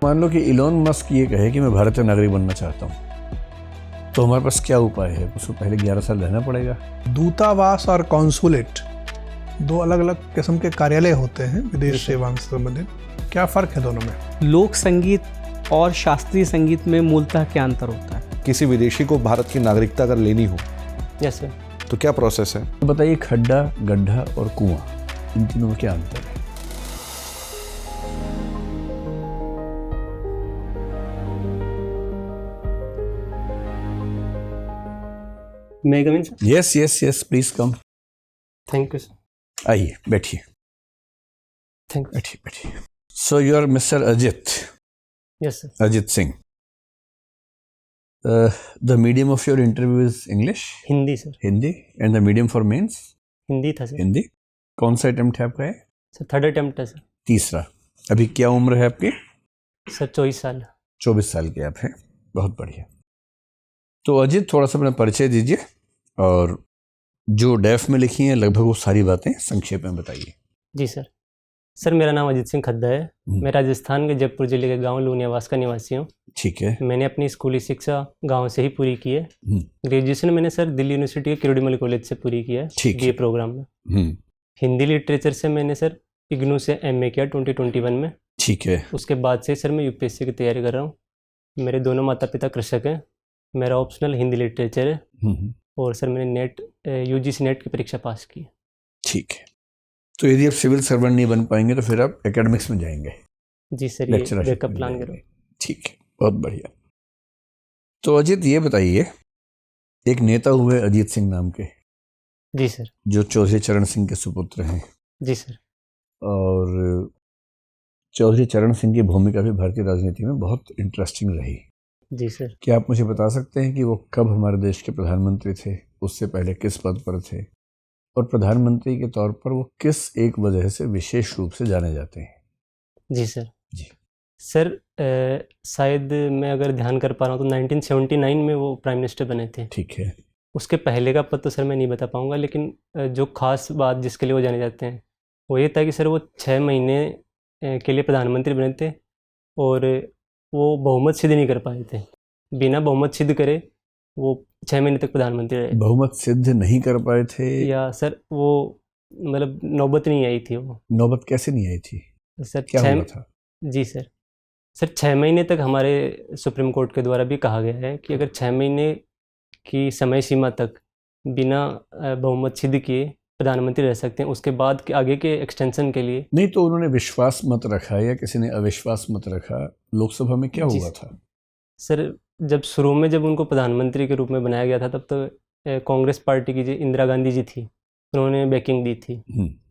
मान लो कि Elon Musk ये कहे कि मैं भारतीय नागरिक बनना चाहता हूँ, तो हमारे पास क्या उपाय है? उसको पहले 11 साल रहना पड़ेगा। दूतावास और कॉन्सुलेट दो अलग अलग किस्म के कार्यालय होते हैं विदेश सेवा से संबंधित। क्या फ़र्क है दोनों में? लोक संगीत और शास्त्रीय संगीत में मूलतः क्या अंतर होता है? किसी विदेशी को भारत की नागरिकता अगर लेनी हो यस सर। तो क्या प्रोसेस है? तो बताइए, खड्डा, गड्ढा और कुआं, इन तीनों में क्या अंतर है? May I come in, sir? Yes yes yes, please come. Thank you, sir. आइए, बैठिए Thank you. बैठिए बैठिए। So you are mister Ajit, Yes, sir. Ajit Singh. The medium of your interview is English? Hindi sir. Hindi. And the medium for mains? Hindi था sir. Hindi. कौन सा attempt है आपका? है सर थर्ड अटेम्प्ट है सर। तीसरा। अभी क्या उम्र है आपकी? सर 24 साल। 24 साल के आप हैं। बहुत बढ़िया। तो अजित, थोड़ा सा अपना परिचय दीजिए और जो डेफ में लिखी हैं लगभग वो सारी बातें संक्षेप में बताइए। जी सर। सर मेरा नाम अजित सिंह खद्दा है। मैं राजस्थान के जयपुर जिले के गांव लूनियावास का निवासी हूँ। ठीक है। मैंने अपनी स्कूली शिक्षा गांव से ही पूरी की है। ग्रेजुएशन मैंने सर दिल्ली यूनिवर्सिटी के किरोड़ीमल कॉलेज से पूरी की है, बीए प्रोग्राम में। हिंदी लिटरेचर से मैंने सर इग्नू से एमए किया 2021 में। ठीक है। उसके बाद से सर मैं यूपीएससी की तैयारी कर रहा हूँ। मेरे दोनों माता पिता कृषक हैं। मेरा ऑप्शनल हिंदी लिटरेचर है और सर मैंने नेट यूजीसी नेट की परीक्षा पास की है। ठीक है। तो यदि आप सिविल सर्वेंट नहीं बन पाएंगे तो फिर आप एकेडमिक्स में जाएंगे? जी सर, ये बैकअप प्लान करो। ठीक है, बहुत बढ़िया। तो अजित ये बताइए, एक नेता हुए अजीत सिंह नाम के। जी सर। जो चौधरी चरण सिंह के सुपुत्र हैं। जी सर। और चौधरी चरण सिंह की भूमिका भी भारतीय राजनीति में बहुत इंटरेस्टिंग रही। जी सर। क्या आप मुझे बता सकते हैं कि वो कब हमारे देश के प्रधानमंत्री थे, उससे पहले किस पद पर थे, और प्रधानमंत्री के तौर पर वो किस एक वजह से विशेष रूप से जाने जाते हैं? जी सर। जी सर, शायद मैं अगर ध्यान कर पा रहा हूँ तो 1979 में वो प्राइम मिनिस्टर बने थे। ठीक है। उसके पहले का पद तो सर मैं नहीं बता पाऊँगा, लेकिन जो खास बात जिसके लिए वो जाने जाते हैं वो ये था कि सर वो 6 महीने के लिए प्रधानमंत्री बने थे और वो बहुमत सिद्ध नहीं कर पाए थे। बिना बहुमत सिद्ध करे वो 6 महीने तक प्रधानमंत्री रहे। बहुमत सिद्ध नहीं कर पाए थे या सर वो मतलब नौबत नहीं आई थी। वो नौबत कैसे नहीं आई थी? सर क्या हुआ था? जी सर, 6 महीने तक हमारे सुप्रीम कोर्ट के द्वारा भी कहा गया है कि अगर 6 महीने की समय सीमा तक बिना बहुमत सिद्ध किए प्रधानमंत्री रह सकते हैं, उसके बाद के आगे के एक्सटेंशन के लिए नहीं। तो उन्होंने विश्वास मत रखा या किसी ने अविश्वास मत रखा? लोकसभा में क्या हुआ था? सर जब शुरू में जब उनको प्रधानमंत्री के रूप में बनाया गया था तब तो कांग्रेस पार्टी की जो इंदिरा गांधी जी थी उन्होंने बैकिंग दी थी,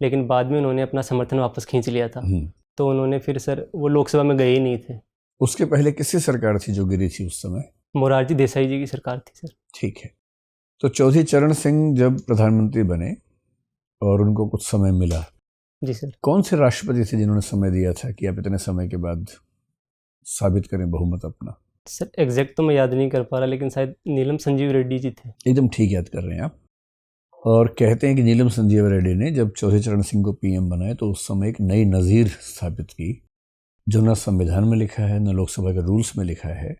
लेकिन बाद में उन्होंने अपना समर्थन वापस खींच लिया था। तो उन्होंने फिर सर वो लोकसभा में गए ही नहीं थे। उसके पहले किसकी सरकार थी जो गिरी थी उस समय? मोरारजी देसाई जी की सरकार थी सर। ठीक है। तो चौधरी चरण सिंह जब प्रधानमंत्री बने और उनको कुछ समय मिला, जी सर, कौन से राष्ट्रपति थे जिन्होंने समय दिया था कि आप इतने समय के बाद साबित करें बहुमत अपना? सर एग्जैक्ट तो मैं याद नहीं कर पा रहा, लेकिन शायद नीलम संजीव रेड्डी जी थे। एकदम ठीक याद कर रहे हैं आप। और कहते हैं कि नीलम संजीव रेड्डी ने जब चौधरी चरण सिंह को पीएम बनाए तो उस समय एक नई नज़ीर स्थापित की जो न संविधान में लिखा है न लोकसभा के रूल्स में लिखा है।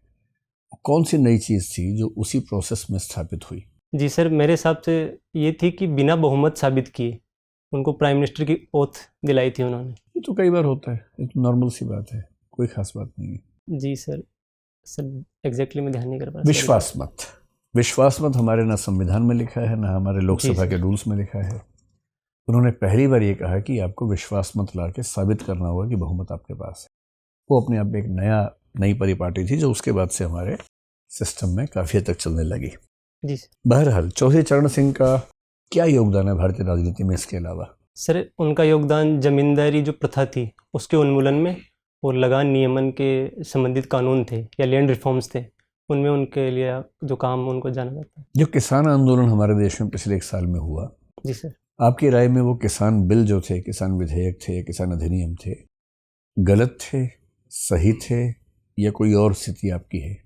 कौन सी नई चीज़ थी जो उसी प्रोसेस में स्थापित हुई? जी सर, मेरे हिसाब से ये थी कि बिना बहुमत साबित किए उनको प्राइम मिनिस्टर की ओथ दिलाई थी उन्होंने। ये तो कई बार होता है, ये तो नॉर्मल सी बात है, कोई खास बात नहीं है। जी सर, एग्जैक्टली मैं ध्यान नहीं कर पा रहा। विश्वास मत हमारे ना संविधान में लिखा है ना हमारे लोकसभा के रूल्स में लिखा है। उन्होंने पहली बार ये कहा कि आपको विश्वास मत ला के साबित करना होगा कि बहुमत आपके पास है। वो अपने आप में एक नई परिपाटी थी जो उसके बाद से हमारे सिस्टम में काफ़ी हद तक चलने लगी। जी बहरहाल, चौधरी चरण सिंह का क्या योगदान है भारतीय राजनीति में इसके अलावा? सर उनका योगदान जमींदारी जो प्रथा थी उसके उन्मूलन में और लगान नियमन के संबंधित कानून थे या लैंड रिफॉर्म्स थे, उनमें उनके लिए जो काम उनको जाना जाता है। जो किसान आंदोलन हमारे देश में पिछले 1 साल में हुआ, जी सर, आपकी राय में वो किसान बिल जो थे, किसान विधेयक थे, किसान अधिनियम थे, गलत थे, सही थे या कोई और स्थिति आपकी है?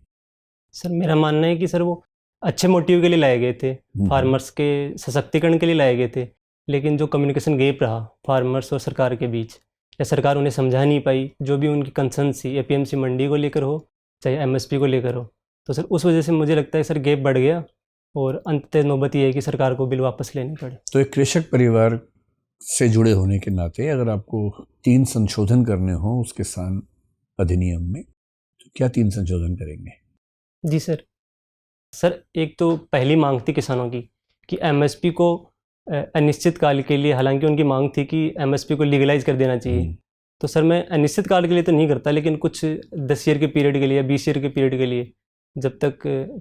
सर मेरा मानना है कि सर वो अच्छे मोटिव के लिए लाए गए थे, फार्मर्स के सशक्तिकरण के लिए लाए गए थे, लेकिन जो कम्युनिकेशन गैप रहा फार्मर्स और सरकार के बीच, या सरकार उन्हें समझा नहीं पाई, जो भी उनकी कंसर्न्स थी एपीएमसी मंडी को लेकर हो चाहे एमएसपी को लेकर हो। तो सर उस वजह से मुझे लगता है सर गैप बढ़ गया और अंततः नौबत ये है कि सरकार को बिल वापस लेने पड़े। तो एक कृषक परिवार से जुड़े होने के नाते अगर आपको 3 संशोधन करने हो उस किसान अधिनियम में, तो क्या 3 संशोधन करेंगे? जी सर एक तो पहली मांग थी किसानों की कि एमएसपी को अनिश्चित काल के लिए, हालांकि उनकी मांग थी कि एमएसपी को लीगलाइज कर देना चाहिए। तो सर मैं अनिश्चित काल के लिए तो नहीं करता, लेकिन कुछ 10 ईयर के पीरियड के लिए या 20 ईयर के पीरियड के लिए, जब तक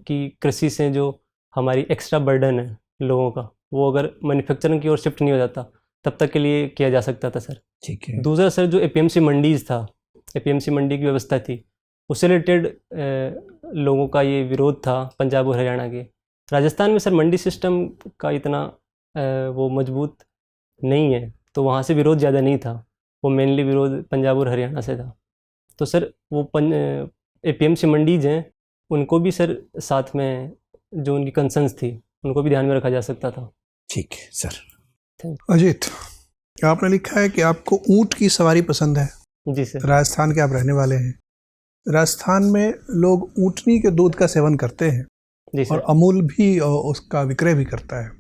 कि कृषि से जो हमारी एक्स्ट्रा बर्डन है लोगों का, वो अगर मैन्युफैक्चरिंग की ओर शिफ्ट नहीं हो जाता, तब तक के लिए किया जा सकता था सर। ठीक है। दूसरा सर जो एपीएमसी मंडीज़ था, एपीएमसी मंडी की व्यवस्था थी, उससे रिलेटेड लोगों का ये विरोध था पंजाब और हरियाणा के। राजस्थान में सर मंडी सिस्टम का इतना वो मजबूत नहीं है, तो वहाँ से विरोध ज़्यादा नहीं था, वो मेनली विरोध पंजाब और हरियाणा से था। तो सर वो एपीएमसी मंडीज हैं, उनको भी सर साथ में जो उनकी कंसर्न्स थी उनको भी ध्यान में रखा जा सकता था। ठीक है सर। अजीत, आपने लिखा है कि आपको ऊंट की सवारी पसंद है। जी सर। राजस्थान के आप रहने वाले हैं। राजस्थान में लोग ऊँटनी के दूध का सेवन करते हैं। जी सर। और अमूल भी उसका विक्रय भी करता है।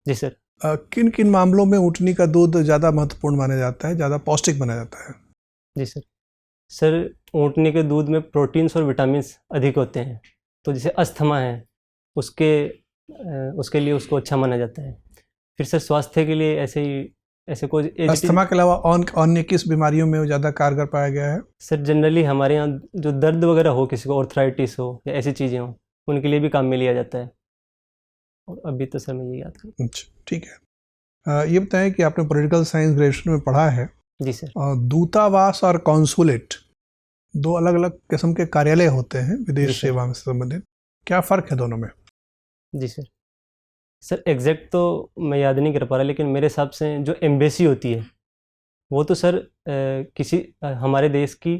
जी सर। किन किन मामलों में ऊँटनी का दूध ज़्यादा महत्वपूर्ण माना जाता है, ज़्यादा पौष्टिक माना जाता है? जी सर ऊँटनी के दूध में प्रोटीन्स और विटामिन्स अधिक होते हैं, तो जैसे अस्थमा है उसके लिए उसको अच्छा माना जाता है। फिर सर स्वास्थ्य के लिए ऐसे कोई अस्थमा के अलावा अन्य किस बीमारियों में वो ज़्यादा कारगर पाया गया है? सर जनरली हमारे यहाँ जो दर्द वगैरह हो, किसी को ऑर्थराइटिस हो या ऐसी चीज़ें हो, उनके लिए भी काम में लिया जाता है। और अभी तो सर मैं ये याद करूँ। अच्छा, ठीक है। ये बताएं कि आपने पॉलिटिकल साइंस ग्रेजुएशन में पढ़ा है। जी सर। दूतावास और कॉन्सुलेट 2 अलग अलग किस्म के कार्यालय होते हैं विदेश सेवा से संबंधित। क्या फ़र्क है दोनों में? जी सर एग्जैक्ट तो मैं याद नहीं कर पा रहा, लेकिन मेरे हिसाब से जो एम्बेसी होती है वो तो सर किसी हमारे देश की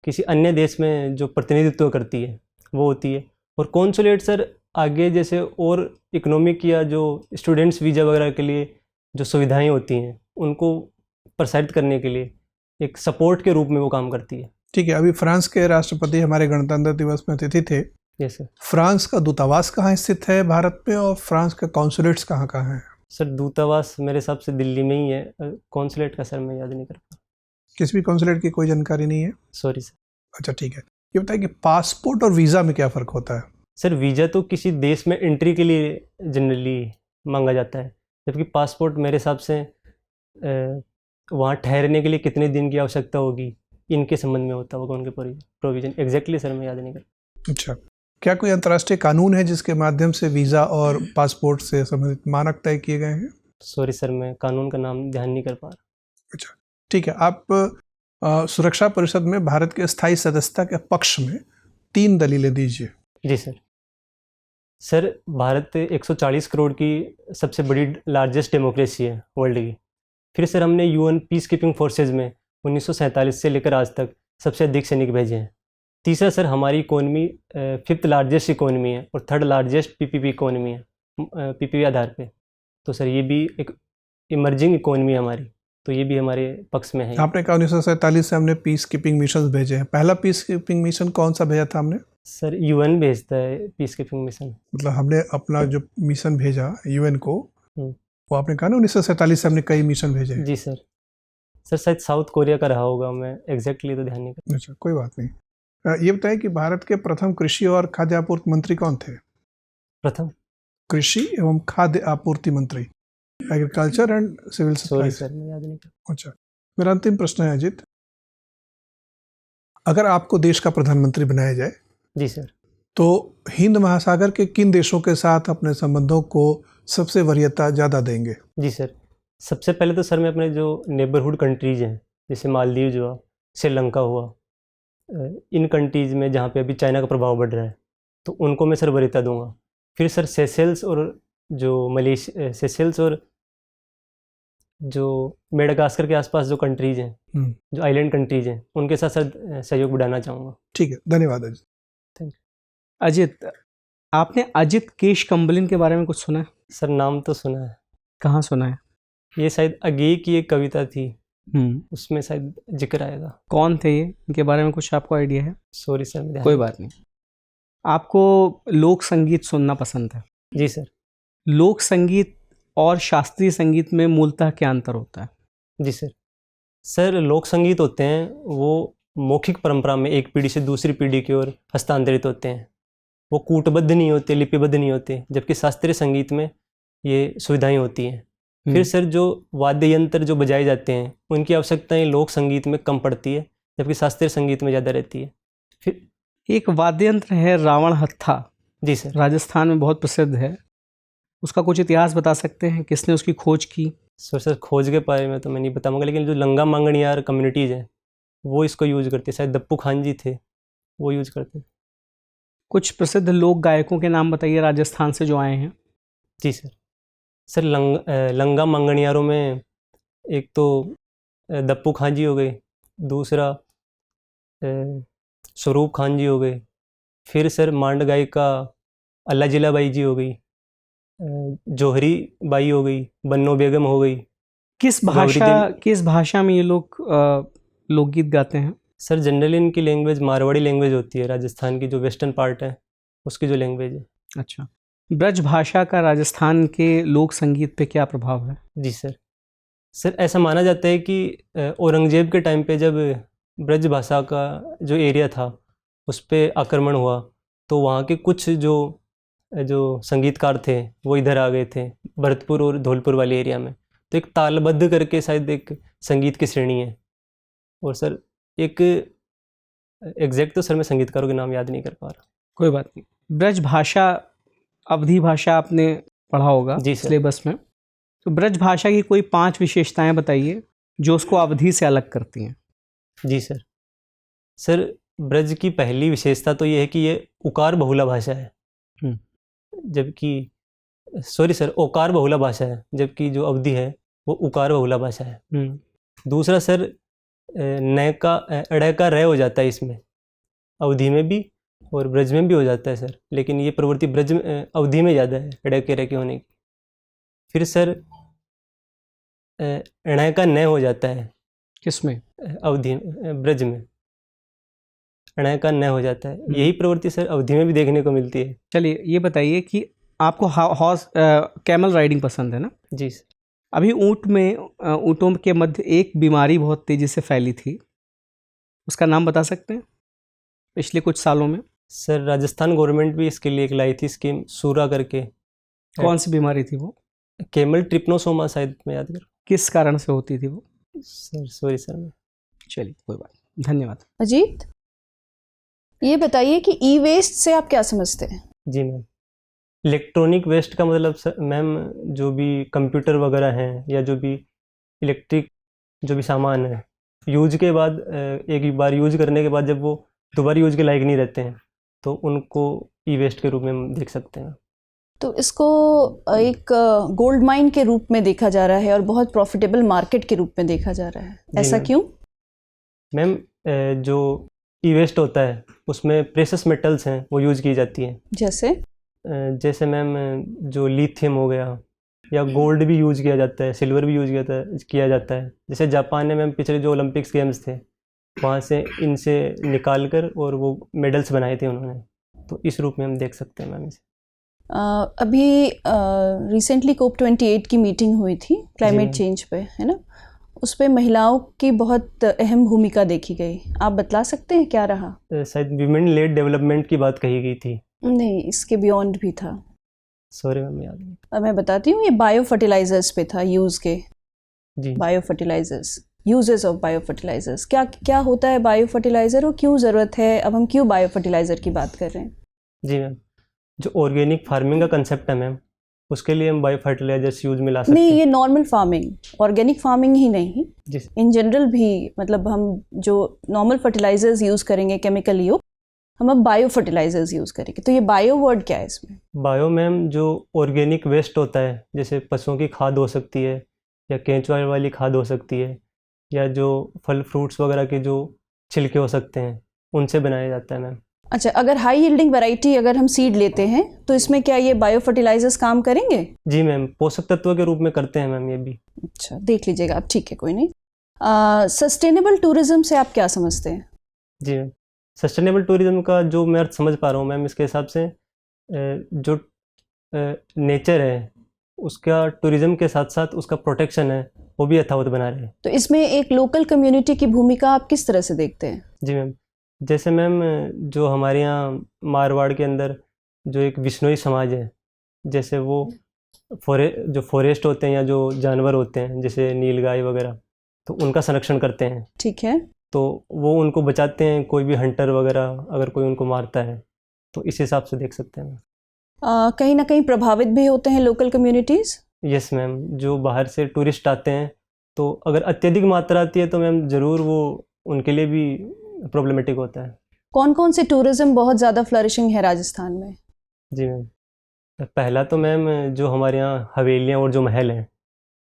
किसी अन्य देश में जो प्रतिनिधित्व करती है वो होती है, और कॉन्सुलेट सर आगे जैसे और इकोनॉमिक या जो स्टूडेंट्स वीज़ा वगैरह के लिए जो सुविधाएं होती हैं उनको प्रसारित करने के लिए एक सपोर्ट के रूप में वो काम करती है। ठीक है। अभी फ्रांस के राष्ट्रपति हमारे गणतंत्र दिवस में अतिथि थे। Yes sir. फ्रांस का दूतावास कहाँ स्थित है भारत में, और फ्रांस के कॉन्सुलेट्स कहाँ कहाँ हैं? सर दूतावास मेरे हिसाब से दिल्ली में ही है, कॉन्सुलेट का सर मैं याद नहीं कर पा। किसी भी कॉन्सुलेट की कोई जानकारी नहीं है? Sorry sir. अच्छा, ठीक है। ये बताइए कि पासपोर्ट और वीज़ा में क्या फ़र्क होता है? सर वीज़ा तो किसी देश में एंट्री के लिए जनरली मांगा जाता है, जबकि पासपोर्ट मेरे हिसाब से वहाँ ठहरने के लिए कितने दिन की आवश्यकता होगी इनके संबंध में होता होगा उनके प्रोविज़न। एग्जैक्टली सर मैं याद नहीं कर। अच्छा, क्या कोई अंतर्राष्ट्रीय कानून है जिसके माध्यम से वीज़ा और पासपोर्ट से संबंधित मानक तय किए गए हैं? सॉरी सर मैं कानून का नाम ध्यान नहीं कर पा रहा। अच्छा, ठीक है। आप सुरक्षा परिषद में भारत के स्थायी सदस्यता के पक्ष में 3 दलीलें दीजिए। जी सर भारत 140 करोड़ की सबसे बड़ी लार्जेस्ट डेमोक्रेसी है वर्ल्ड की। फिर सर हमने यूएन पीस कीपिंग फोर्सेज में 1947 से लेकर आज तक सबसे अधिक सैनिक भेजे हैं। तीसरा सर हमारी इकोनॉमी 5th लार्जेस्ट इकोनॉमी है और 3rd लार्जेस्ट पीपीपी इकोनॉमी है, पीपीपी आधार पे। तो सर ये भी एक इमर्जिंग इकोनॉमी है हमारी, तो ये भी हमारे पक्ष में है। आपने कहा 1947 से हमने पीस कीपिंग मिशन भेजे हैं। पहला पीस कीपिंग मिशन कौन सा भेजा था हमने? सर यूएन भेजता है पीस कीपिंग मिशन। मतलब हमने अपना जो मिशन भेजा यूएन को, वो आपने कहा ना 1947 से हमने कई मिशन भेजे हैं। जी सर शायद साउथ कोरिया का रहा होगा, मैं एग्जैक्टली तो ध्यान नहीं कर। अच्छा, कोई बात नहीं। ये बताएं कि भारत के प्रथम कृषि और खाद्य आपूर्ति मंत्री कौन थे? प्रथम कृषि एवं खाद्य आपूर्ति मंत्री, agriculture and civil sorry supplies. Sir मैं याद नहीं कर। अच्छा, मेरा अंतिम प्रश्न है अजीत, अगर आपको देश का प्रधानमंत्री बनाया जाए जी सर, तो हिंद महासागर के किन देशों के साथ अपने संबंधों को सबसे वरीयता ज़्यादा देंगे? जी सर सबसे पहले तो सर मैं अपने जो नेबरहुड कंट्रीज़ हैं, जैसे मालदीव हुआ, श्रीलंका हुआ, इन कंट्रीज़ में जहाँ पे अभी चाइना का प्रभाव बढ़ रहा है, तो उनको मैं सर वरीयता दूंगा। फिर सर सेशेल्स और जो सेशेल्स और जो मेडागास्कर के आसपास जो कंट्रीज़ हैं, जो आइलैंड कंट्रीज़ हैं, उनके साथ सर सहयोग बढ़ाना चाहूँगा। ठीक है, धन्यवाद अजीत। Thank you. अजीत, आपने अजित केश कम्बलिन के बारे में कुछ सुना है? सर नाम तो सुना है। कहाँ सुना है? ये शायद अगेय की एक कविता थी, उसमें शायद जिक्र आएगा। कौन थे ये, इनके बारे में कुछ आपको आइडिया है? सॉरी सर, ध्यान कोई बात नहीं। आपको लोक संगीत सुनना पसंद है? जी सर। लोक संगीत और शास्त्रीय संगीत में मूलतः क्या अंतर होता है? जी सर। सर लोक संगीत होते हैं वो मौखिक परंपरा में एक पीढ़ी से दूसरी पीढ़ी की ओर हस्तांतरित होते हैं, वो कूटबद्ध नहीं होते, लिपिबद्ध नहीं होते, जबकि शास्त्रीय संगीत में ये सुविधाएं होती हैं। फिर सर जो वाद्य यंत्र जो बजाए जाते हैं उनकी आवश्यकताएं लोक संगीत में कम पड़ती है, जबकि शास्त्रीय संगीत में ज़्यादा रहती है। फिर एक वाद्य यंत्र है रावण हत्था। जी सर। राजस्थान में बहुत प्रसिद्ध है, उसका कुछ इतिहास बता सकते हैं? किसने उसकी खोज की? सर खोज के बारे में तो मैं नहीं बताऊंगा, लेकिन जो लंगा मांगणियार कम्युनिटीज़ हैं वो इसको यूज़ करते हैं। शायद दप्पू खान जी थे, वो यूज़ करते हैं। कुछ प्रसिद्ध लोक गायकों के नाम बताइए राजस्थान से जो आए हैं। जी सर। सर लंगा मांगणियारों में एक तो दप्पू खान जी हो गए, दूसरा स्वरूप खान जी हो गए, फिर सर मांड गायिका अल्ला जिला बाई जी हो गई, जौहरी बाई हो गई, बन्नो बेगम हो गई। किस भाषा में ये लोग लोकगीत गाते हैं? सर जनरली इनकी लैंग्वेज मारवाड़ी लैंग्वेज होती है, राजस्थान की जो वेस्टर्न पार्ट है उसकी जो लैंग्वेज है। अच्छा, ब्रज भाषा का राजस्थान के लोक संगीत पे क्या प्रभाव है? जी सर। सर ऐसा माना जाता है कि औरंगजेब के टाइम पे जब ब्रज भाषा का जो एरिया था उस पर आक्रमण हुआ तो वहाँ के कुछ जो संगीतकार थे वो इधर आ गए थे, भरतपुर और धौलपुर वाले एरिया में। तो एक तालबद्ध करके शायद एक संगीत की श्रेणी है। और सर एक एग्जैक्ट तो सर मैं संगीतकारों के नाम याद नहीं कर पा रहा। कोई बात नहीं। ब्रज भाषा अवधी भाषा आपने पढ़ा होगा सिलेबस में, तो ब्रज भाषा की कोई 5 विशेषताएं बताइए जो उसको अवधी से अलग करती हैं। जी सर। सर ब्रज की पहली विशेषता तो ये है कि ये उकार बहुला भाषा है, जबकि सॉरी सर ओकार बहुला भाषा है, जबकि जो अवधी है वो उकार बहुला भाषा है। दूसरा सर नय का अड़य का रय हो जाता है इसमें, अवधी में भी और ब्रज में भी हो जाता है सर, लेकिन ये प्रवृत्ति ब्रज में अवधी में ज़्यादा है अड़य के रय के होने की। फिर सर अणय का नय हो जाता है। किसमें? अवधी ब्रज में अणय का नय हो जाता है। यही प्रवृत्ति सर अवधी में भी देखने को मिलती है। चलिए ये बताइए कि आपको हॉर्स कैमल राइडिंग पसंद है ना? जी सर। अभी ऊँटों के मध्य एक बीमारी बहुत तेज़ी से फैली थी, उसका नाम बता सकते हैं पिछले कुछ सालों में? सर राजस्थान गवर्नमेंट भी इसके लिए एक लाई थी स्कीम, सूरा करके। कौन सी बीमारी थी वो? केमल ट्रिप्नोसोमा शायद मैं याद कर। किस कारण से होती थी वो? सर सॉरी सर मैं। चलिए कोई बात, धन्यवाद। अजीत, ये बताइए कि ई वेस्ट से आप क्या समझते हैं? जी मैम, इलेक्ट्रॉनिक वेस्ट का मतलब सर मैम जो भी कंप्यूटर वगैरह हैं या जो भी इलेक्ट्रिक जो भी सामान है यूज के बाद एक बार यूज करने के बाद जब वो दोबारा यूज के लायक नहीं रहते हैं तो उनको ई वेस्ट के रूप में हम देख सकते हैं। तो इसको एक गोल्ड माइन के रूप में देखा जा रहा है और बहुत प्रॉफिटेबल मार्केट के रूप में देखा जा रहा है, ऐसा क्यों? मैम जो ई वेस्ट होता है उसमें प्रेशस मेटल्स हैं वो यूज की जाती हैं। जैसे मैम जो लिथियम हो गया या गोल्ड भी यूज किया जाता है, सिल्वर भी यूज किया जाता है। जैसे जापान में मैम पिछले जो ओलंपिक्स गेम्स थे वहाँ से इनसे निकाल कर और वो मेडल्स बनाए थे उन्होंने, तो इस रूप में हम देख सकते हैं मैम इसे। अभी रिसेंटली COP28 की मीटिंग हुई थी क्लाइमेट चेंज पे, है ना? उस पे महिलाओं की बहुत अहम भूमिका देखी गई, आप बतला सकते हैं क्या रहा? शायद विमेन लेड डेवलपमेंट की बात कही गई थी। नहीं, इसके बियॉन्ड भी था। सॉरी मैम याद नहीं। मैं बताती हूँ, ये बायो फर्टिलाइजर्स पे था, यूज़ के। जी। Bio fertilisers, uses of bio fertilisers, क्या होता है बायो फर्टिलाइज़र और क्यों ज़रूरत है, अब हम क्यों बायो फर्टिलाइज़र की बात कर रहे हैं? जी मैम, जो ऑर्गेनिक फार्मिंग का कंसेप्ट है मैम उसके लिए हम बायो फर्टिलाइजर्स यूज में ला सकते हैं। नहीं, ये नॉर्मल फार्मिंग, ऑर्गेनिक फार्मिंग ही नहीं, इन जनरल भी, मतलब हम जो नॉर्मल फर्टिलाइजर्स यूज़ करेंगे केमिकल युक्त, हम अब बायो फर्टिलाइजर्स यूज़ करेंगे। तो ये बायो वर्ड क्या है इसमें? बायो मैम जो ऑर्गेनिक वेस्ट होता है, जैसे पशुओं की खाद हो सकती है या केंचुआ वाली खाद हो सकती है या जो फल फ्रूट्स वगैरह के जो छिलके हो सकते हैं उनसे बनाया जाता है मैम। अच्छा, अगर हाई यील्डिंग वैरायटी अगर हम सीड लेते हैं तो इसमें क्या ये बायो फर्टिलाइजर्स काम करेंगे? जी मैम, पोषक तत्व के रूप में करते हैं मैम ये भी। अच्छा, देख लीजिएगा आप, ठीक है, कोई नहीं। सस्टेनेबल टूरिज्म से आप क्या समझते हैं? जी मैम, सस्टेनेबल टूरिज्म का जो मैं अर्थ समझ पा रहा हूँ मैम, इसके हिसाब से जो नेचर है उसका टूरिज्म के साथ साथ उसका प्रोटेक्शन है वो भी यथावत बना रहे। तो इसमें एक लोकल कम्युनिटी की भूमिका आप किस तरह से देखते हैं? जी मैम, जैसे मैम जो हमारे यहाँ मारवाड़ के अंदर जो एक विश्नोई समाज है, जैसे वो जो फॉरेस्ट होते हैं या जो जानवर होते हैं जैसे नीलगाय वगैरह, तो उनका संरक्षण करते हैं। ठीक है। तो वो उनको बचाते हैं, कोई भी हंटर वगैरह अगर कोई उनको मारता है तो इस हिसाब से देख सकते हैं। कहीं ना कहीं प्रभावित भी होते हैं लोकल कम्युनिटीज़? यस मैम, जो बाहर से टूरिस्ट आते हैं तो अगर अत्यधिक मात्रा आती है तो मैम ज़रूर वो उनके लिए भी प्रॉब्लमेटिक होता है। कौन कौन से टूरिज़्म बहुत ज़्यादा फ्लरिशिंग है राजस्थान में? जी मैम, पहला तो मैम जो हमारे यहाँ हवेलियाँ और जो महल हैं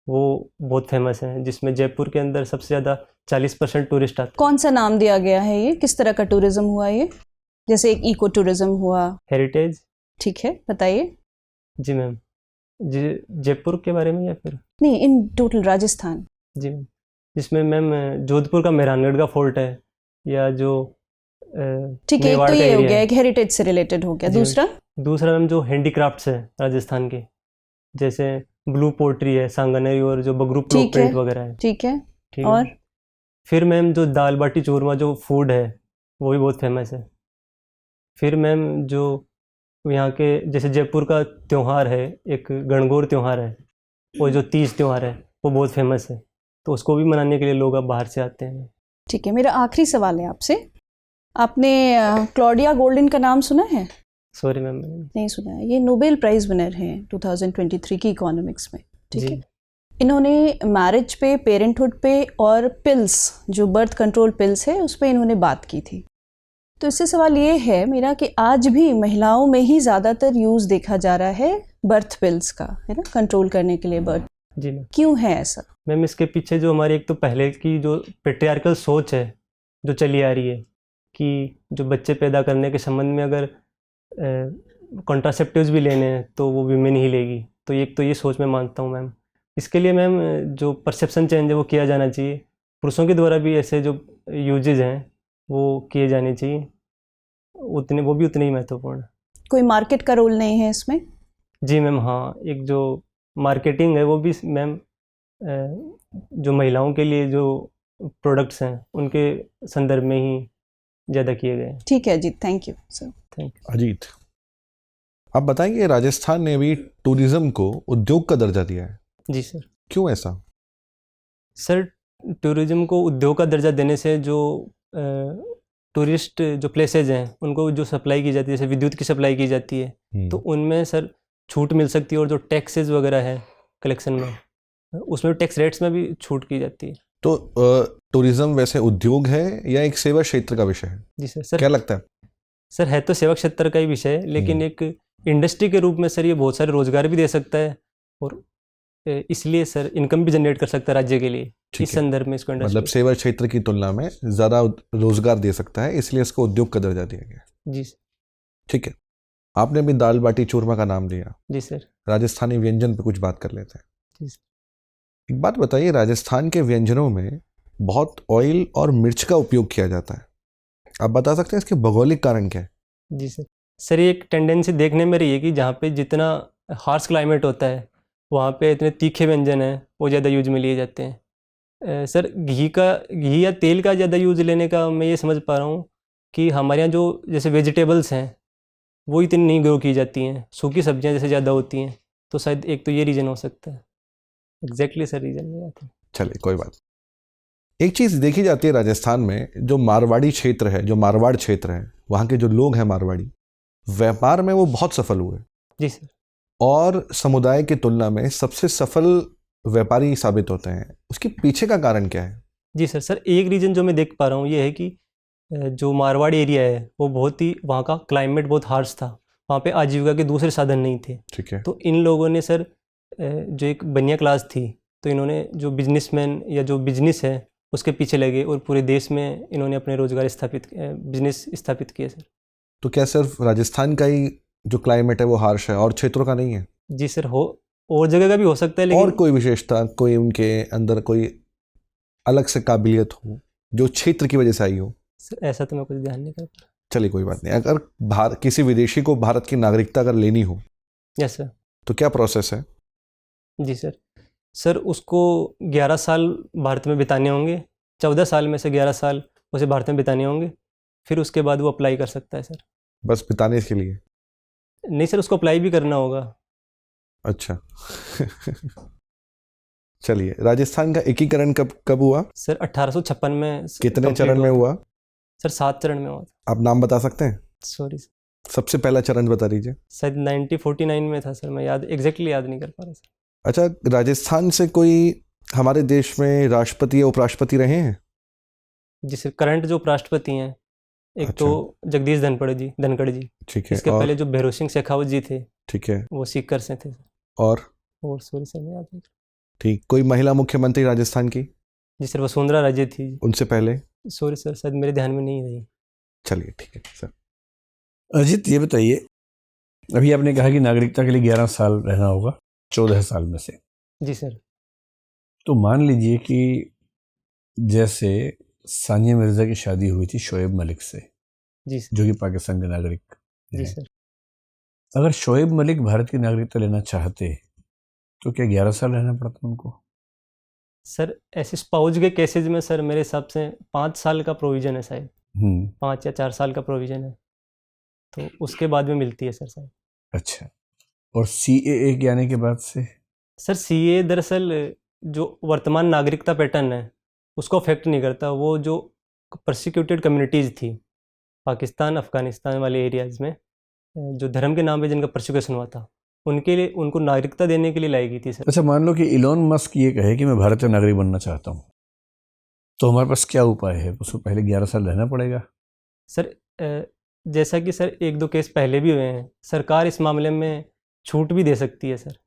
वो बहुत फेमस हैं, जिसमें जयपुर के अंदर सबसे ज़्यादा 40% टूरिस्ट आते हैं। कौन सा नाम दिया गया है ये? किस तरह का टूरिज़्म हुआ ये? जैसे एक इको टूरिज़्म हुआ। हेरिटेज। ठीक है, बताइए। जी मैम, जी जयपुर के बारे में या फिर नहीं, इन टोटल राजस्थान। जी मैम, जिसमें मैम जोधपुर का मेहरानगढ़ का फोर्ट है, या जो ठीक है, तो ये हो गया, एक हेरिटेज से रिलेटेड हो गया। दूसरा मैम जो हैंडीक्राफ्ट्स है राजस्थान के, जैसे ब्लू पोट्री है, सांगानेरी और जो बगरू प्रिंट वगैरह है। ठीक है। ठीक और है। फिर मैम जो दाल बाटी चूरमा जो फूड है वो भी बहुत फेमस है। फिर मैम जो यहाँ के जैसे जयपुर का त्यौहार है, एक गणगौर त्यौहार है, और जो तीज त्यौहार है वो बहुत फेमस है, तो उसको भी मनाने के लिए लोग अब बाहर से आते हैं। ठीक है, मेरा आखिरी सवाल है आपसे। आपने क्लॉडिया गोल्डन का नाम सुना है? सॉरी मैम, नहीं सुना है। ये नोबेल प्राइज़ विनर हैं 2023 की इकोनॉमिक्स में। ठीक है। इन्होंने मैरिज पे, पेरेंटहुड पे और पिल्स, जो बर्थ कंट्रोल पिल्स है, उस पर इन्होंने बात की थी। तो इससे सवाल ये है मेरा कि आज भी महिलाओं में ही ज़्यादातर यूज़ देखा जा रहा है बर्थ पिल्स का, है ना, कंट्रोल करने के लिए बर्थ। जी मैम। क्यों है ऐसा? मैम इसके पीछे जो हमारी एक तो पहले की जो पेट्रियार्कल सोच है जो चली आ रही है कि जो बच्चे पैदा करने के संबंध में अगर कॉन्ट्रासेप्टिव्स भी लेने हैं तो वो वीमेन ही लेगी, तो एक तो ये सोच मैं मानता हूँ मैम। इसके लिए मैम जो परसेप्शन चेंज है वो किया जाना चाहिए, पुरुषों के द्वारा भी ऐसे जो यूजेज हैं वो किए जाने चाहिए, उतने वो भी उतने ही महत्वपूर्ण है। कोई मार्केट का रोल नहीं है इसमें? जी मैम, हाँ, एक जो मार्केटिंग है वो भी मैम जो महिलाओं के लिए जो प्रोडक्ट्स हैं उनके संदर्भ में ही ज़्यादा किए गए हैं। ठीक है Ajit, thank you sir. Thank you. Ajit, आप बताएंगे राजस्थान ने अभी टूरिज्म को उद्योग का दर्जा दिया है। जी सर। क्यों ऐसा? सर, टूरिज्म को उद्योग का दर्जा देने से जो टूरिस्ट जो प्लेसेज हैं उनको जो सप्लाई की जाती है, जैसे विद्युत की सप्लाई की जाती है, तो उनमें सर छूट मिल सकती है, और जो टैक्सेस वगैरह है कलेक्शन में उसमें टैक्स रेट्स में भी छूट की जाती है। तो टूरिज्म वैसे उद्योग है या एक सेवा क्षेत्र का विषय है? जी सर। क्या लगता है? सर है तो सेवा क्षेत्र का ही विषय है, लेकिन एक इंडस्ट्री के रूप में सर ये बहुत सारे रोजगार भी दे सकता है, और इसलिए सर इनकम भी जनरेट कर सकता है राज्य के लिए। इस संदर्भ में इसको मतलब सेवा क्षेत्र की तुलना में ज़्यादा रोजगार दे सकता है, इसलिए इसको उद्योग का दर्जा दिया गया। जी सर। ठीक है, आपने भी दाल बाटी चूरमा का नाम लिया। जी सर। राजस्थानी व्यंजन पे कुछ बात कर लेते हैं। जी सर। एक बात बताइए, राजस्थान के व्यंजनों में बहुत ऑयल और मिर्च का उपयोग किया जाता है, आप बता सकते हैं इसके भौगोलिक कारण क्या है? जी सर। सर ये एक टेंडेंसी देखने में रही है कि जहाँ पे जितना हार्श क्लाइमेट होता है वहाँ पे इतने तीखे व्यंजन हैं वो ज़्यादा यूज में लिए जाते हैं। सर घी या तेल का ज़्यादा यूज लेने का मैं ये समझ पा रहा हूँ कि हमारे यहाँ जो जैसे वेजिटेबल्स हैं वो इतनी नहीं ग्रो की जाती हैं, सूखी सब्जियाँ जैसे ज़्यादा होती हैं, तो शायद एक तो ये रीज़न हो सकता है। एग्जैक्टली सर रीज़न नहीं आता। चलिए कोई बात। एक चीज़ देखी जाती है राजस्थान में, जो मारवाड़ी क्षेत्र है, जो मारवाड़ क्षेत्र है, वहाँ के जो लोग हैं मारवाड़ी, व्यापार में वो बहुत सफल हुए। जी सर। और समुदाय की तुलना में सबसे सफल व्यापारी साबित होते हैं। उसके पीछे का कारण क्या है? जी सर एक रीज़न जो मैं देख पा रहा हूँ ये है कि जो मारवाड़ एरिया है वो बहुत ही, वहाँ का क्लाइमेट बहुत हार्श था, वहाँ पे आजीविका के दूसरे साधन नहीं थे। ठीक है। तो इन लोगों ने सर जो एक बनिया क्लास थी, तो इन्होंने जो बिजनेसमैन या जो बिजनेस है उसके पीछे लगे और पूरे देश में इन्होंने अपने रोजगार बिजनेस स्थापित किए सर। तो क्या सिर्फ राजस्थान का ही जो क्लाइमेट है वो हार्श है और क्षेत्रों का नहीं है? जी सर, हो और जगह का भी हो सकता है, लेकिन और कोई विशेषता, कोई उनके अंदर कोई अलग से काबिलियत हो जो क्षेत्र की वजह से आई हो? सर ऐसा तो मैं कुछ ध्यान नहीं कर पा रहा। चलिए कोई बात नहीं। अगर किसी विदेशी को भारत की नागरिकता अगर लेनी हो यस सर। तो क्या प्रोसेस है? जी सर उसको 11 साल भारत में बिताने होंगे, 14 साल में से 11 साल उसे भारत में बिताने होंगे, फिर उसके बाद वो अप्लाई कर सकता है सर। बस बिताने के लिए? नहीं सर, उसको अप्लाई भी करना होगा। अच्छा चलिए, राजस्थान का एकीकरण कब हुआ? सर 1856 में। कितने चरण में हुआ? सर 7 चरण में हुआ। आप नाम बता सकते हैं? Sorry sir. सबसे पहला चरण बता दीजिए। शायद 1949 में था सर, मैं एग्जैक्टली याद नहीं कर पा रहा सर। अच्छा, राजस्थान से कोई हमारे देश में राष्ट्रपति या उपराष्ट्रपति रहे हैं? जी सर, करंट जो उपराष्ट्रपति हैं एक अच्छा। तो जगदीश धनखड़ जी। ठीक है। इसके पहले जो भैरों सिंह शेखावत जी थे, ठीक है, वो सीकर से थे। और सॉरी सर, मैं याद नहीं। ठीक, कोई महिला मुख्यमंत्री राजस्थान की? जी सर, वसुंधरा राजे थी। उनसे पहले? सॉरी सर, शायद मेरे ध्यान में नहीं रही। चलिए ठीक है सर। अजित ये बताइए, अभी आपने कहा कि नागरिकता के लिए 11 साल रहना होगा 14 साल में से। जी सर। तो मान लीजिए कि जैसे सानिया मिर्जा की शादी हुई थी शोएब मलिक से, जी सर। जो कि पाकिस्तान के नागरिक जी हैं। सर। अगर शोएब मलिक भारत की नागरिकता लेना चाहते तो क्या 11 साल रहना पड़ता उनको? सर ऐसे स्पाउज के केसेज में सर मेरे हिसाब से 5 साल का प्रोविज़न है शायद, 5 या 4 साल का प्रोविज़न है, तो उसके बाद में मिलती है सर शायद। अच्छा, और CAA के आने के बाद से? सर CAA दरअसल जो वर्तमान नागरिकता पैटर्न है उसको अफेक्ट नहीं करता। वो जो परसिक्यूटेड कम्युनिटीज़ थी पाकिस्तान अफ़गानिस्तान वाले एरियाज़ में, जो धर्म के नाम पे जिनका परसिक्यूशन हुआ था, उनके लिए उनको नागरिकता देने के लिए लाई गई थी सर। अच्छा, मान लो कि इलोन मस्क ये कहे कि मैं भारतीय नागरिक बनना चाहता हूँ, तो हमारे पास क्या उपाय है? उसको पहले 11 साल रहना पड़ेगा? सर जैसा कि सर 1-2 केस पहले भी हुए हैं, सरकार इस मामले में छूट भी दे सकती है सर।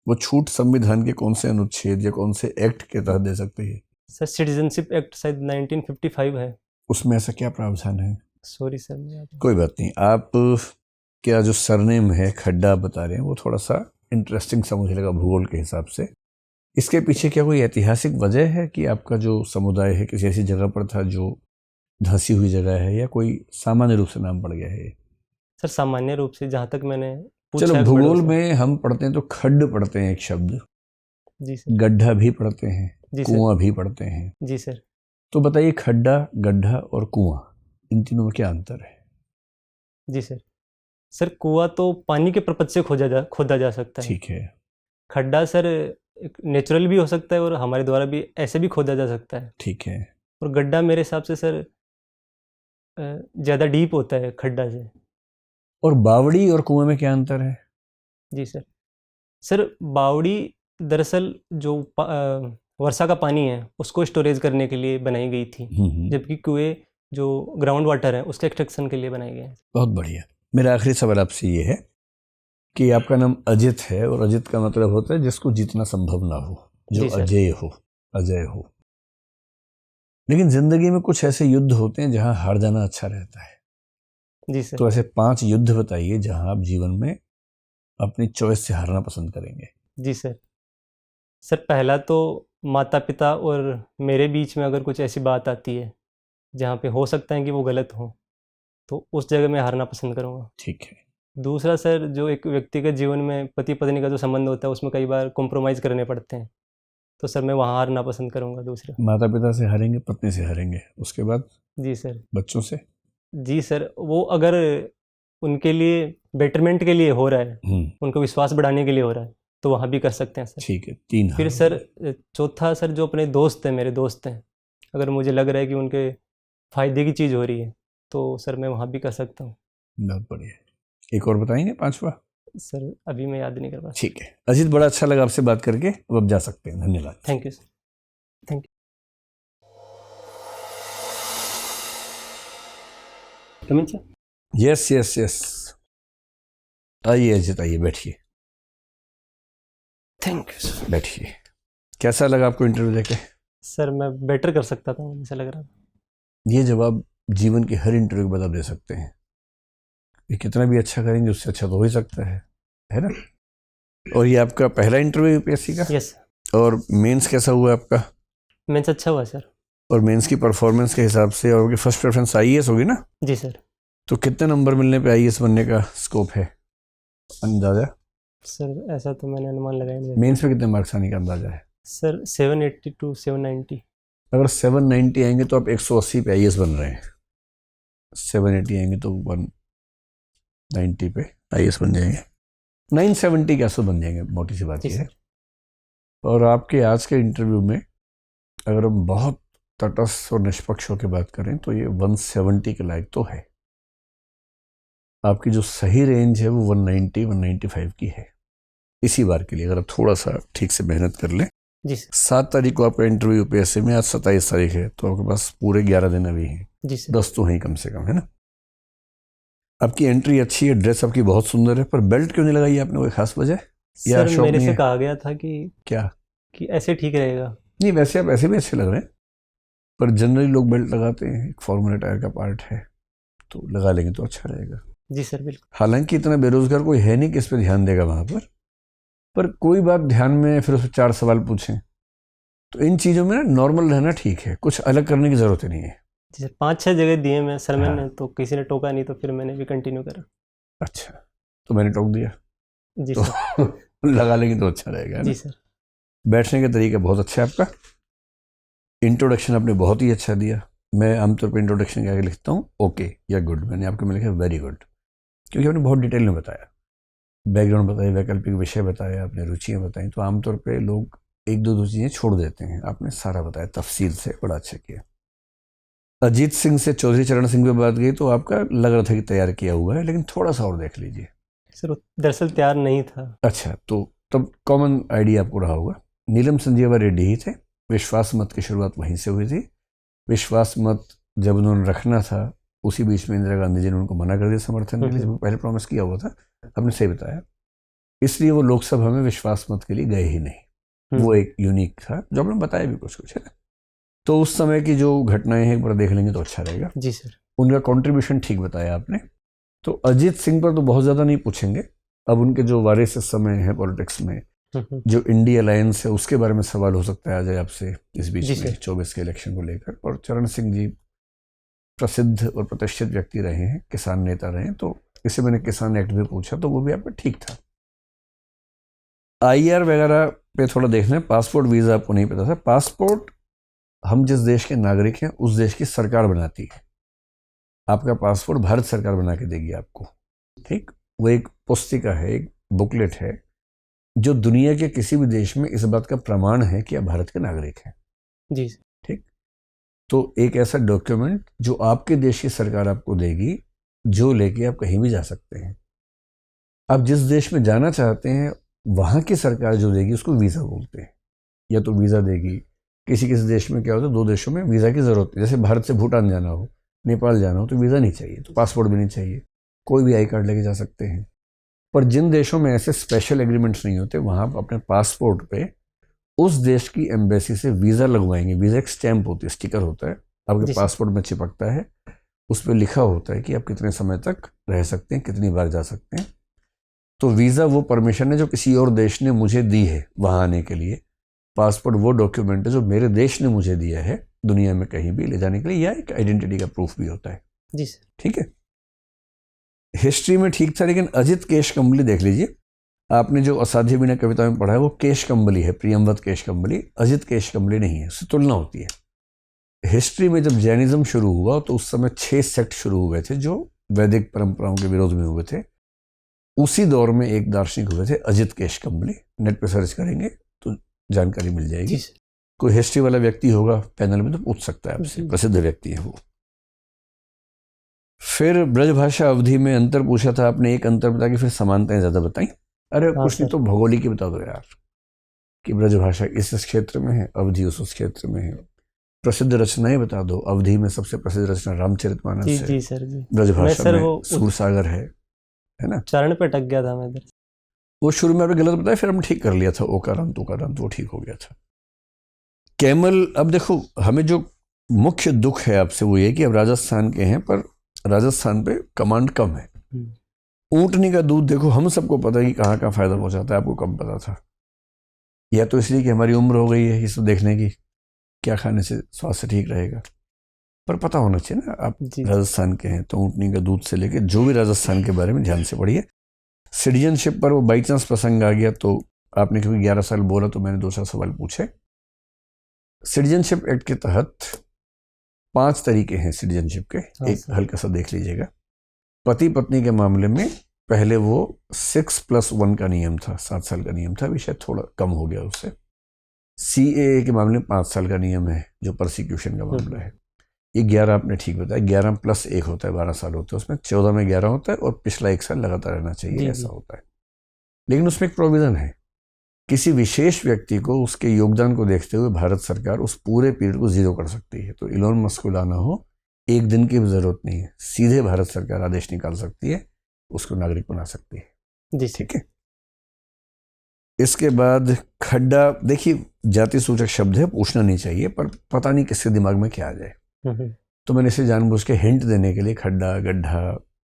वो छूट संविधान के कौन से अनुच्छेद या कौन से एक्ट के तहत दे सकती है? सर सिटीजनशिप एक्ट शायद 1955 है। उसमें ऐसा क्या प्रावधान है? सॉरी सर, मैं याद नहीं। कोई बात नहीं। आप क्या जो सरनेम है खड्डा बता रहे हैं वो थोड़ा सा इंटरेस्टिंग सा मुझे लगा भूगोल के हिसाब से। इसके पीछे क्या कोई ऐतिहासिक वजह है कि आपका जो समुदाय है किसी ऐसी जगह पर था जो धंसी हुई जगह है, या कोई सामान्य रूप से नाम पड़ गया है? सर सामान्य रूप से जहाँ तक मैंने पूछा चलो, है भूगोल बड़ों से। में हम पढ़ते हैं तो खड्ड पढ़ते हैं एक शब्द, जी सर। गड्ढा भी पढ़ते हैं, जी सर। कुआं भी पढ़ते हैं। जी सर। तो बताइए, खड्डा, गड्ढा और कुआं, इन तीनों में क्या अंतर है? जी सर। सर कुआं तो पानी के पर्पज से खोदा जा सकता है। ठीक है। खड्डा सर नेचुरल भी हो सकता है और हमारे द्वारा भी ऐसे भी खोदा जा सकता है। ठीक है। और गड्ढा मेरे हिसाब से सर ज़्यादा डीप होता है खड्डा से। और बावड़ी और कुएं में क्या अंतर है? जी सर बावड़ी दरअसल जो वर्षा का पानी है उसको स्टोरेज करने के लिए बनाई गई थी, जबकि कुएं जो ग्राउंड वाटर है उसके एक्सट्रैक्शन के लिए बनाए गए हैं। बहुत बढ़िया। मेरा आखिरी सवाल आपसे ये है कि आपका नाम अजित है, और अजित का मतलब होता है जिसको जीतना संभव ना हो, जो अजय हो। लेकिन जिंदगी में कुछ ऐसे युद्ध होते हैं जहां हार जाना अच्छा रहता है। जी सर। तो ऐसे 5 युद्ध बताइए जहां आप जीवन में अपनी चॉइस से हारना पसंद करेंगे। जी सर पहला तो माता पिता और मेरे बीच में अगर कुछ ऐसी बात आती है जहाँ पे हो सकता है कि वो गलत हो, तो उस जगह मैं हारना पसंद करूँगा। ठीक है। दूसरा सर, जो एक व्यक्तिगत जीवन में पति पत्नी का जो संबंध होता है उसमें कई बार कॉम्प्रोमाइज़ करने पड़ते हैं, तो सर मैं वहाँ हारना पसंद करूँगा। दूसरा, माता पिता से हारेंगे, पत्नी से हारेंगे, उसके बाद? जी सर। बच्चों से? जी सर, वो अगर उनके लिए बेटरमेंट के लिए हो रहा है, उनको विश्वास बढ़ाने के लिए हो रहा है, तो वहाँ भी कर सकते हैं सर। ठीक है। 3 फिर सर चौथा सर, जो अपने दोस्त हैं, मेरे दोस्त हैं, अगर मुझे लग रहा है कि उनके फ़ायदे की चीज़ हो रही है तो सर मैं वहाँ भी कर सकता हूँ। बहुत बढ़िया। एक और बताएंगे 5वां? सर अभी मैं याद नहीं कर पा। ठीक है अजित, बड़ा अच्छा लगा आपसे बात करके। अब आप जा सकते हैं। धन्यवाद। Thank you sir. Thank you. Sir yes. आइए अजित, आइए, बैठिए। Thank you sir. बैठिए। कैसा लगा आपको इंटरव्यू देके? सर मैं बेटर कर सकता था, मुझे ऐसा लग रहा था। ये जवाब जीवन के हर इंटरव्यू के बाद आप दे सकते हैं। ये कितना भी अच्छा करेंगे उससे अच्छा तो हो ही सकता है ना? और ये आपका पहला इंटरव्यू UPSC का? यस। और मेंस कैसा हुआ आपका? मेंस अच्छा हुआ सर। और मेंस की परफॉर्मेंस के हिसाब से और फर्स्ट प्रेफरेंस आईएएस होगी ना? जी सर। तो कितने नंबर मिलने पे आईएएस बनने का स्कोप है अंदाजा? सर ऐसा तो मैंने अनुमान लगाया नहीं। मेंस में कितने मार्क्स आने का अंदाजा है? Sir 780 to 790। अगर 790 आएंगे तो आप 180 पे आईएएस बन रहे हैं, 780 आएंगे तो 190 पे आईएएस बन जाएंगे, 970 के आसपास बन जाएंगे, मोटी सी बात जी ये है। सर। और आपके आज के इंटरव्यू में अगर हम बहुत तटस्थ और निष्पक्ष होकर बात करें तो ये 170 के लायक तो है। आपकी जो सही रेंज है वो 190-195 की है इसी बार के लिए, अगर आप थोड़ा सा ठीक से मेहनत कर लें। जी सर। 7 तारीख को आपका इंटरव्यू यूपीएससी में, आज 27 तारीख है, तो आपके पास पूरे 11 दिन अभी हैं। जी सर। 10 तो हैं कम से कम, है ना? आपकी एंट्री अच्छी है, ड्रेस आपकी बहुत सुंदर है, पर बेल्ट क्यों नहीं लगाई आपने? कोई खास वजह? या सर शौक मेरे नहीं से है? कहा गया था कि क्या कि ऐसे ठीक रहेगा। नहीं, वैसे आप ऐसे भी अच्छे लग रहे हैं, पर जनरली लोग बेल्ट लगाते हैं, एक फॉर्मल अटायर का पार्ट है, तो लगा लेंगे तो अच्छा रहेगा। जी सर बिल्कुल। हालांकि इतना बेरोजगार कोई है नहीं कि इस पर ध्यान देगा वहाँ पर कोई बात ध्यान में, फिर उस पर 4 सवाल पूछें, तो इन चीज़ों में ना नॉर्मल रहना ठीक है, कुछ अलग करने की ज़रूरत ही नहीं है। जी सर, 5-6 जगह दिए मैं सर मैंने, हाँ। तो किसी ने टोका नहीं, तो फिर मैंने भी कंटिन्यू करा। अच्छा, तो मैंने टोक दिया जी तो सर। लगा लेंगे तो अच्छा रहेगा, है ना? जी सर। बैठने का तरीका बहुत अच्छा है आपका, इंट्रोडक्शन आपने बहुत ही अच्छा दिया। मैं आमतौर पर इंट्रोडक्शन क्या लिखता हूँ, ओके या गुड, मैंने आपके में लिखा वेरी गुड, क्योंकि आपने बहुत डिटेल में बताया, बैकग्राउंड बताया, वैकल्पिक विषय बताया, आपने रुचियाँ बताई। तो आमतौर पे लोग एक दो चीज़ें छोड़ देते हैं, आपने सारा बताया तफसील से, बड़ा अच्छा किया। अजीत सिंह से चौधरी चरण सिंह पे बात गई तो आपका लग रहा था कि तैयार किया हुआ है, लेकिन थोड़ा सा और देख लीजिए। सर दरअसल तैयार नहीं था। अच्छा, तो तब कॉमन आइडिया आपको रहा होगा। नीलम संजीवा रेड्डी ही थे, विश्वास मत की शुरुआत वहीं से हुई थी। विश्वास मत जब उन्होंने रखना था, उसी बीच में इंदिरा गांधी जी ने उनको मना कर दिया समर्थन के लिए, जब पहले प्रॉमिस किया हुआ था, आपने सही बताया। इसलिए वो लोकसभा में विश्वास मत के लिए गए ही नहीं, वो एक यूनिक था, जो आपने बताया भी कुछ है ना। तो उस समय की जो घटनाएं हैं एक बार देख लेंगे तो अच्छा रहेगा। जी सर। उनका कंट्रीब्यूशन ठीक बताया आपने। तो अजीत सिंह पर तो बहुत ज़्यादा नहीं पूछेंगे, अब उनके जो वारिस इस समय है पॉलिटिक्स में, जो इंडिया अलायंस है, उसके बारे में सवाल हो सकता है आ जाए आपसे इस बीच में 24 के इलेक्शन को लेकर। और चरण सिंह जी प्रसिद्ध और प्रतिष्ठित व्यक्ति रहे हैं, किसान नेता रहे हैं, तो इसे मैंने किसान एक्ट भी पूछा तो वो भी आपका ठीक था। आईआर वगैरह पे थोड़ा देखना है। पासपोर्ट वीज़ा आपको नहीं पता था। पासपोर्ट हम जिस देश के नागरिक हैं उस देश की सरकार बनाती है, आपका पासपोर्ट भारत सरकार बना के देगी आपको, ठीक? वो एक पुस्तिका है, एक बुकलेट है, जो दुनिया के किसी भी देश में इस बात का प्रमाण है कि आप भारत के नागरिक हैं। जी ठीक। तो एक ऐसा डॉक्यूमेंट जो आपके देश की सरकार आपको देगी, जो लेके आप कहीं भी जा सकते हैं। आप जिस देश में जाना चाहते हैं वहाँ की सरकार जो देगी उसको वीज़ा बोलते हैं, या तो वीज़ा देगी। किसी किसी देश में क्या होता है, 2 देशों में वीज़ा की ज़रूरत है, जैसे भारत से भूटान जाना हो, नेपाल जाना हो, तो वीज़ा नहीं चाहिए, तो पासपोर्ट भी नहीं चाहिए, कोई भी आई कार्ड लेके जा सकते हैं। पर जिन देशों में ऐसे स्पेशल एग्रीमेंट्स नहीं होते, वहाँ आप अपने पासपोर्ट पे उस देश की एम्बेसी से वीज़ा लगवाएंगे। वीज़ा एक स्टैंप होती है, स्टिकर होता है, आपके पासपोर्ट में चिपकता है, उस पर लिखा होता है कि आप कितने समय तक रह सकते हैं, कितनी बार जा सकते हैं। तो वीज़ा वो परमिशन है जो किसी और देश ने मुझे दी है वहाँ आने के लिए। पासपोर्ट वो डॉक्यूमेंट है जो मेरे देश ने मुझे दिया है दुनिया में कहीं भी ले जाने के लिए, या एक आइडेंटिटी का प्रूफ भी होता है। जी सर। ठीक है, हिस्ट्री में ठीक था, लेकिन अजित केशकम्बली देख लीजिए। आपने जो असाध्य बिना कविता में पढ़ा है वो केशकम्बली है, प्रियमवत केशकम्बली, अजित केशकम्बली नहीं है, उससे तुलना होती है। हिस्ट्री में जब जैनिज्म शुरू हुआ तो उस समय 6 सेक्ट शुरू हुए थे जो वैदिक परंपराओं के विरोध में हुए थे। उसी दौर में एक दार्शनिक हुए थे अजित केशकम्बली, नेट पे सर्च करेंगे तो जानकारी मिल जाएगी। कोई हिस्ट्री वाला व्यक्ति होगा पैनल में तो पूछ सकता है आपसे, प्रसिद्ध व्यक्ति है वो। फिर ब्रजभाषा अवधि में अंतर पूछा था आपने, एक अंतर बता के फिर समानताएं ज्यादा बताई। अरे कुछ नहीं तो भौगोलिक ही बता दो यार, कि ब्रजभाषा इस क्षेत्र में है, अवधि उस क्षेत्र में है। प्रसिद्ध रचनाएं बता दो, अवधि में सबसे प्रसिद्ध रचना रामचरितमानस है। जी सर जी। ब्रजभाषा में सूरसागर है ना? चरण पे अटक गया था मैं इधर। वो शुरू में आपने गलत बताया, फिर हमने ठीक कर लिया था, ओकारांत ओकारांत, वो ठीक हो गया था। कैमल, अब देखो हमें जो मुख्य दुख है आपसे वो ये कि अब राजस्थान के हैं, पर राजस्थान पे कमांड कम है। ऊँटनी का दूध देखो, हम सबको पता है कि कहाँ कहाँ फायदा पहुँचाता है, आपको कम पता था। या तो इसलिए कि हमारी उम्र हो गई है ये सब देखने की क्या खाने से स्वास्थ्य ठीक रहेगा, पर पता होना चाहिए ना। आप राजस्थान के हैं तो ऊँटनी का दूध से लेके जो भी राजस्थान के बारे में ध्यान से पढ़िए। सिटीजनशिप पर वो बाई चांस प्रसंग आ गया तो आपने क्योंकि 11 साल बोला तो मैंने 2-4 सवाल पूछे। सिटीजनशिप एक्ट के तहत 5 तरीके हैं सिटीजनशिप के। एक हल्का सा देख लीजिएगा। पति पत्नी के मामले में पहले वो 6+1 का नियम था, 7 साल का नियम था, अभी शायद थोड़ा कम हो गया उससे। CAA के मामले में 5 साल का नियम है जो प्रोसिक्यूशन का मामला है। ये 11 आपने ठीक बताया, 11+1 होता है, 12 साल होते हैं उसमें, 14 में 11 होता है और पिछला 1 साल लगातार रहना चाहिए, ऐसा होता है। लेकिन उसमें एक प्रोविज़न है, किसी विशेष व्यक्ति को उसके योगदान को देखते हुए भारत सरकार उस पूरे पीरियड को 0 कर सकती है। तो इलोन मस्क को लाना हो, 1 दिन की भी ज़रूरत नहीं है, सीधे भारत सरकार आदेश निकाल सकती है, उसको नागरिक बना सकती है जी। ठीक है। इसके बाद खड्डा, देखिए जाति सूचक शब्द है, पूछना नहीं चाहिए, पर पता नहीं किसके दिमाग में क्या आ जाए, तो मैंने इसे जानबूझ के हिंट देने के लिए खड्डा, गड्ढा,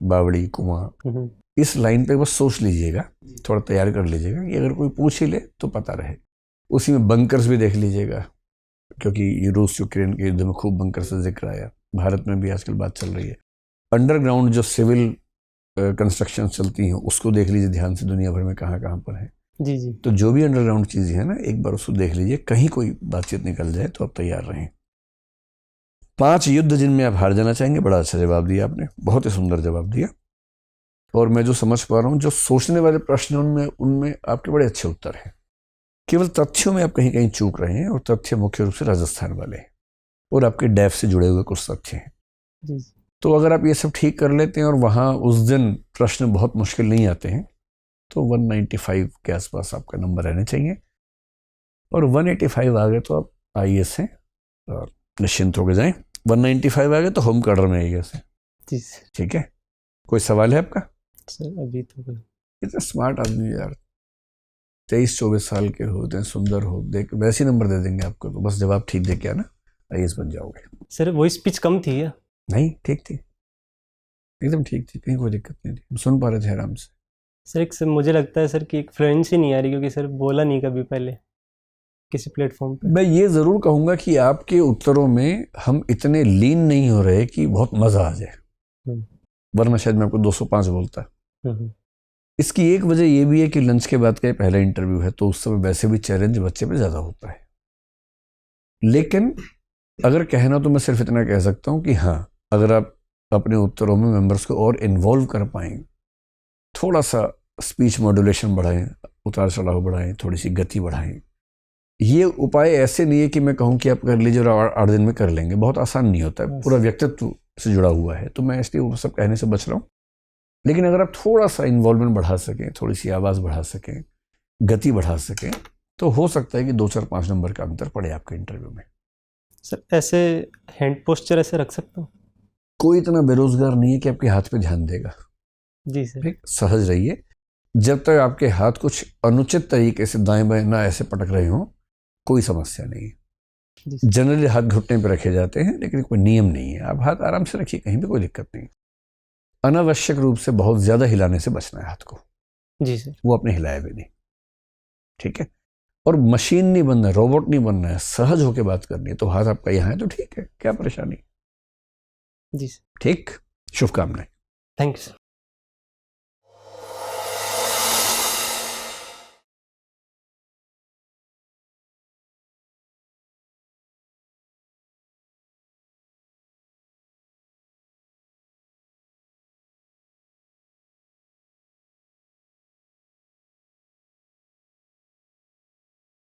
बावड़ी, कुआं, इस लाइन पे बस सोच लीजिएगा, थोड़ा तैयार कर लीजिएगा कि अगर कोई पूछ ही ले तो पता रहे। उसी में बंकर्स भी देख लीजिएगा, क्योंकि ये रूस यूक्रेन के युद्ध में खूब बंकर्स का जिक्र आया, भारत में भी आजकल बात चल रही है। अंडरग्राउंड जो सिविल कंस्ट्रक्शन चलती हैं उसको देख लीजिए ध्यान से, दुनिया भर में कहाँ कहाँ पर है जी जी। तो जो भी अंडरग्राउंड चीज़ें हैं ना, एक बार उसको देख लीजिए, कहीं कोई बातचीत निकल जाए तो आप तैयार रहें। 5 युद्ध जिनमें आप हार जाना चाहेंगे, बड़ा अच्छा जवाब दिया आपने, बहुत ही सुंदर जवाब दिया। और मैं जो समझ पा रहा हूँ, जो सोचने वाले प्रश्न उनमें आपके बड़े अच्छे उत्तर हैं। केवल तथ्यों में आप कहीं कहीं चूक रहे हैं, और तथ्य मुख्य रूप से राजस्थान वाले हैं और आपके डैफ से जुड़े हुए कुछ तथ्य हैं जी। तो अगर आप ये सब ठीक कर लेते हैं और वहाँ उस दिन प्रश्न बहुत मुश्किल नहीं आते हैं, तो 195 के आसपास आपका नंबर रहने चाहिए। और 185 आ गए तो आप IAS हैं और निश्चिंत होकर जाएं। 195 आ गए तो होम कार्डर में IAS हैं। ठीक है, कोई सवाल है आपका? सर अभी तो इतना स्मार्ट आदमी यार, 23-24 साल के होते हैं, सुंदर हो, देख वैसे नंबर दे देंगे आपको, तो बस जवाब ठीक दे के आना, IAS बन जाओगे। सर वॉइस पिच कम थी या नहीं? ठीक थी, एकदम ठीक थी, कहीं कोई दिक्कत नहीं थी, हम सुन पा रहे थे आराम से। सर एक सर मुझे लगता है सर कि एक फ्लुएंसी नहीं आ रही, क्योंकि सर बोला नहीं कभी पहले किसी प्लेटफॉर्म पे। मैं ये ज़रूर कहूँगा कि आपके उत्तरों में हम इतने लीन नहीं हो रहे कि बहुत मज़ा आ जाए, वरना शायद मैं आपको 205 बोलता। इसकी एक वजह ये भी है कि लंच के बाद का ये पहला इंटरव्यू है, तो उस समय वैसे भी चैलेंज बच्चे पे ज़्यादा होता है। लेकिन अगर कहना तो मैं सिर्फ इतना कह सकता हूँ कि हाँ, अगर आप अपने उत्तरों में मेंबर्स को और इन्वॉल्व कर पाएँ, थोड़ा सा स्पीच मॉड्यूलेशन बढ़ाएं, उतार चढ़ाव बढ़ाएं, थोड़ी सी गति बढ़ाएं। ये उपाय ऐसे नहीं है कि मैं कहूँ कि आप कर लीजिए और 8 दिन में कर लेंगे, बहुत आसान नहीं होता है, पूरा व्यक्तित्व से जुड़ा हुआ है, तो मैं इसलिए वो सब कहने से बच रहा हूँ। लेकिन अगर आप थोड़ा सा इन्वॉल्वमेंट बढ़ा सकें, थोड़ी सी आवाज़ बढ़ा सकें, गति बढ़ा सकें, तो हो सकता है कि 2, 4, 5 नंबर का अंतर पड़े आपके इंटरव्यू में। सर ऐसे हैंड पोस्चर ऐसे रख सकता हूँ? कोई इतना बेरोजगार नहीं है कि आपके हाथ पे ध्यान देगा जी सर। ठीक, सहज रहिए। जब तक आपके हाथ कुछ अनुचित तरीके से दाएं बाएं ना ऐसे पटक रहे हों, कोई समस्या नहीं है। जनरली हाथ घुटने पर रखे जाते हैं, लेकिन कोई नियम नहीं है, आप हाथ आराम से रखिए, कहीं भी कोई दिक्कत नहीं। अनावश्यक रूप से बहुत ज़्यादा हिलाने से बचना है हाथ को जी सर, वो अपने हिलाए भी नहीं। ठीक है, और मशीन नहीं बनना है, रोबोट नहीं बनना है, सहज होकर बात करनी है। तो हाथ आपका यहाँ है तो ठीक है, क्या परेशानी? जी सर। ठीक, शुभकामनाएं। Thank you sir.